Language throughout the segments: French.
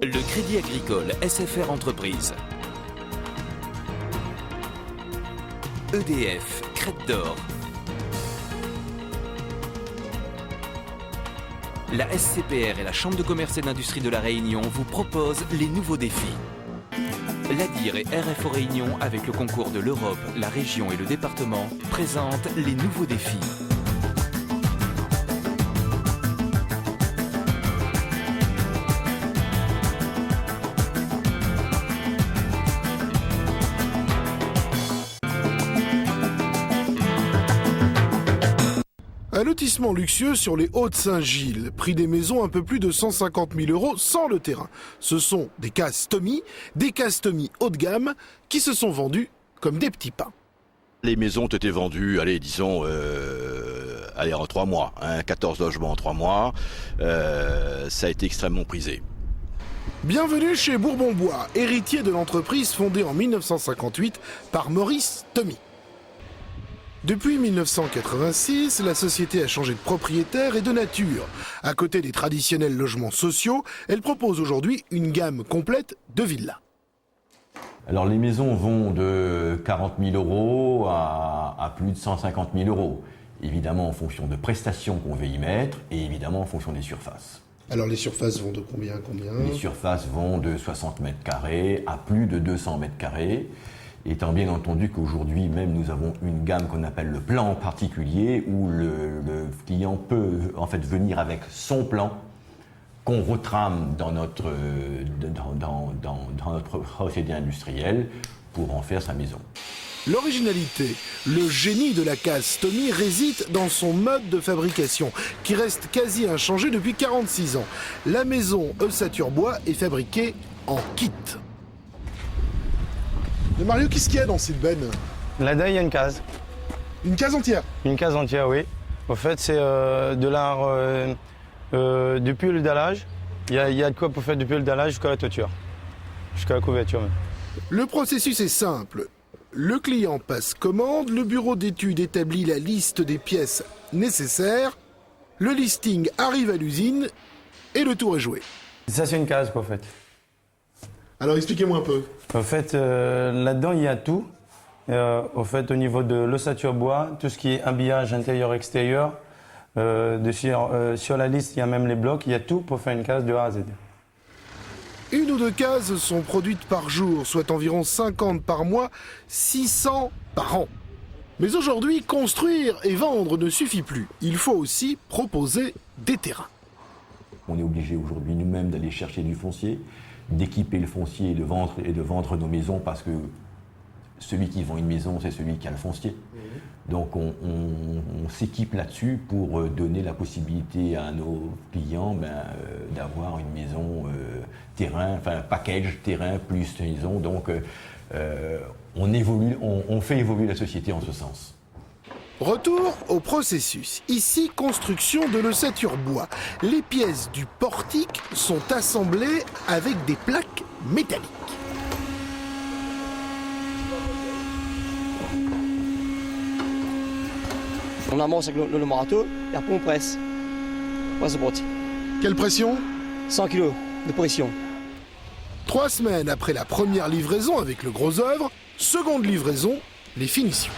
Le Crédit Agricole SFR Entreprise. EDF, Crête d'Or. La SCPR et la Chambre de commerce et d'industrie de La Réunion vous proposent les nouveaux défis. L'ADIR et RFO Réunion, avec le concours de l'Europe, la région et le département, présentent les nouveaux défis. Un lotissement luxueux sur les Hauts-de-Saint-Gilles, prix des maisons un peu plus de 150 000 € sans le terrain. Ce sont des cases Tommy haut de gamme qui se sont vendues comme des petits pains. Les maisons ont été vendues, disons, en 3 mois, 14 logements en 3 mois, ça a été extrêmement prisé. Bienvenue chez Bourbon-Bois, héritier de l'entreprise fondée en 1958 par Maurice Tommy. Depuis 1986, la société a changé de propriétaire et de nature. À côté des traditionnels logements sociaux, elle propose aujourd'hui une gamme complète de villas. Alors les maisons vont de 40 000 € à plus de 150 000 €. Évidemment en fonction de prestations qu'on veut y mettre et évidemment en fonction des surfaces. Alors les surfaces vont de combien à combien ? Les surfaces vont de 60 mètres carrés à plus de 200 mètres carrés. Étant bien entendu qu'aujourd'hui même nous avons une gamme qu'on appelle le plan particulier où le client peut en fait venir avec son plan qu'on retrame dans notre procédé industriel pour en faire sa maison. L'originalité, le génie de la case Tommy réside dans son mode de fabrication qui reste quasi inchangé depuis 46 ans. La maison Ossature Bois est fabriquée en kit. Mais Mario, qu'est-ce qu'il y a dans cette benne ? Là-dedans, il y a une case. Une case entière ? Une case entière, oui. En fait, c'est de l'art depuis le dallage. Il y a de quoi pour faire depuis le dallage jusqu'à la toiture, jusqu'à la couverture même. Le processus est simple. Le client passe commande, le bureau d'études établit la liste des pièces nécessaires, le listing arrive à l'usine et le tour est joué. Ça, c'est une case, quoi, en fait. Alors expliquez-moi un peu. En fait, là-dedans, il y a tout. Au fait, au niveau de l'ossature bois, tout ce qui est habillage intérieur-extérieur, sur la liste, il y a même les blocs, il y a tout pour faire une case de A à Z. 1 ou 2 cases sont produites par jour, soit environ 50 par mois, 600 par an. Mais aujourd'hui, construire et vendre ne suffit plus. Il faut aussi proposer des terrains. On est obligé aujourd'hui nous-mêmes d'aller chercher du foncier, d'équiper le foncier et de vendre nos maisons parce que celui qui vend une maison, c'est celui qui a le foncier. Donc on s'équipe là-dessus pour donner la possibilité à nos clients d'avoir une maison terrain, enfin package terrain plus maison. Donc on fait évoluer la société en ce sens. Retour au processus. Ici, construction de l'ossature bois. Les pièces du portique sont assemblées avec des plaques métalliques. On amorce avec le marteau et après on presse. Voilà, c'est parti. Quelle pression ? 100 kg de pression. 3 semaines après la première livraison avec le gros œuvre, seconde livraison, les finitions.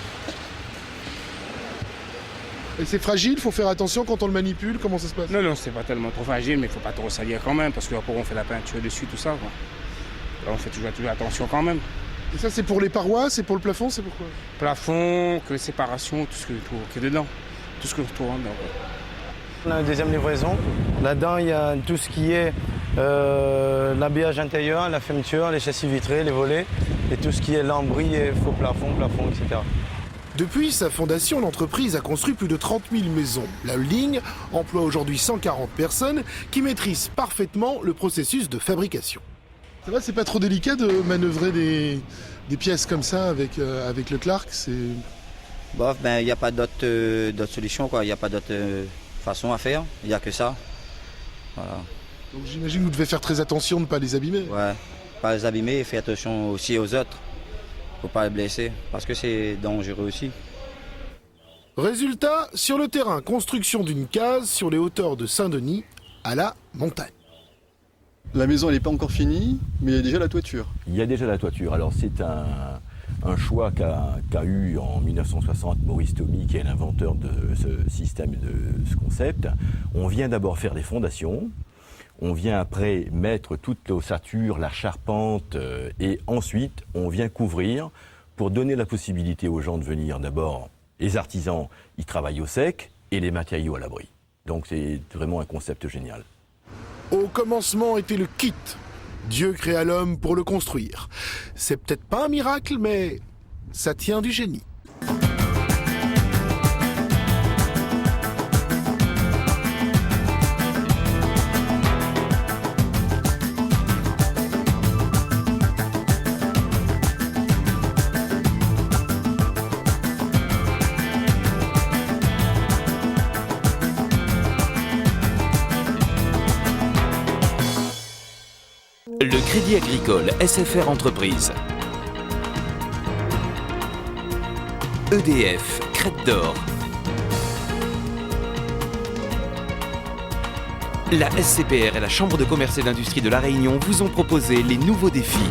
Et c'est fragile, faut faire attention quand on le manipule, comment ça se passe ? Non, c'est pas tellement trop fragile, mais il faut pas trop salir quand même, parce qu'après on fait la peinture dessus, tout ça, quoi. Là, on fait toujours attention quand même. Et ça, c'est pour les parois, c'est pour le plafond, c'est pourquoi ? Plafond, que séparation, tout ce qui est dedans, tout ce que je tourne. On a une deuxième livraison. Là-dedans, il y a tout ce qui est l'habillage intérieur, la fermeture, les châssis vitrés, les volets, et tout ce qui est lambris, faux plafond, etc. Depuis sa fondation, l'entreprise a construit plus de 30 000 maisons. La holding emploie aujourd'hui 140 personnes qui maîtrisent parfaitement le processus de fabrication. Ça va, c'est pas trop délicat de manœuvrer des pièces comme ça avec le Clark, Bof, il n'y a pas d'autre solution, quoi. Il n'y a pas d'autre façon à faire. Il n'y a que ça. Voilà. Donc j'imagine que vous devez faire très attention de ne pas les abîmer. Ouais, pas les abîmer et faire attention aussi aux autres. Faut pas les blesser, parce que c'est dangereux aussi. Résultat, sur le terrain, construction d'une case sur les hauteurs de Saint-Denis à la montagne. La maison, elle n'est pas encore finie, mais il y a déjà la toiture. Il y a déjà la toiture. Alors c'est un choix qu'a eu en 1960 Maurice Thomy, qui est l'inventeur de ce système, de ce concept. On vient d'abord faire les fondations, on vient après mettre toute l'ossature, la charpente, et ensuite on vient couvrir pour donner la possibilité aux gens de venir d'abord, les artisans, ils travaillent au sec, et les matériaux à l'abri. Donc c'est vraiment un concept génial. Au commencement était le kit. Dieu créa l'homme pour le construire. C'est peut-être pas un miracle, mais ça tient du génie. Le Crédit Agricole SFR Entreprise. EDF, Crête d'Or. La SCPR et la Chambre de commerce et d'industrie de La Réunion vous ont proposé les nouveaux défis.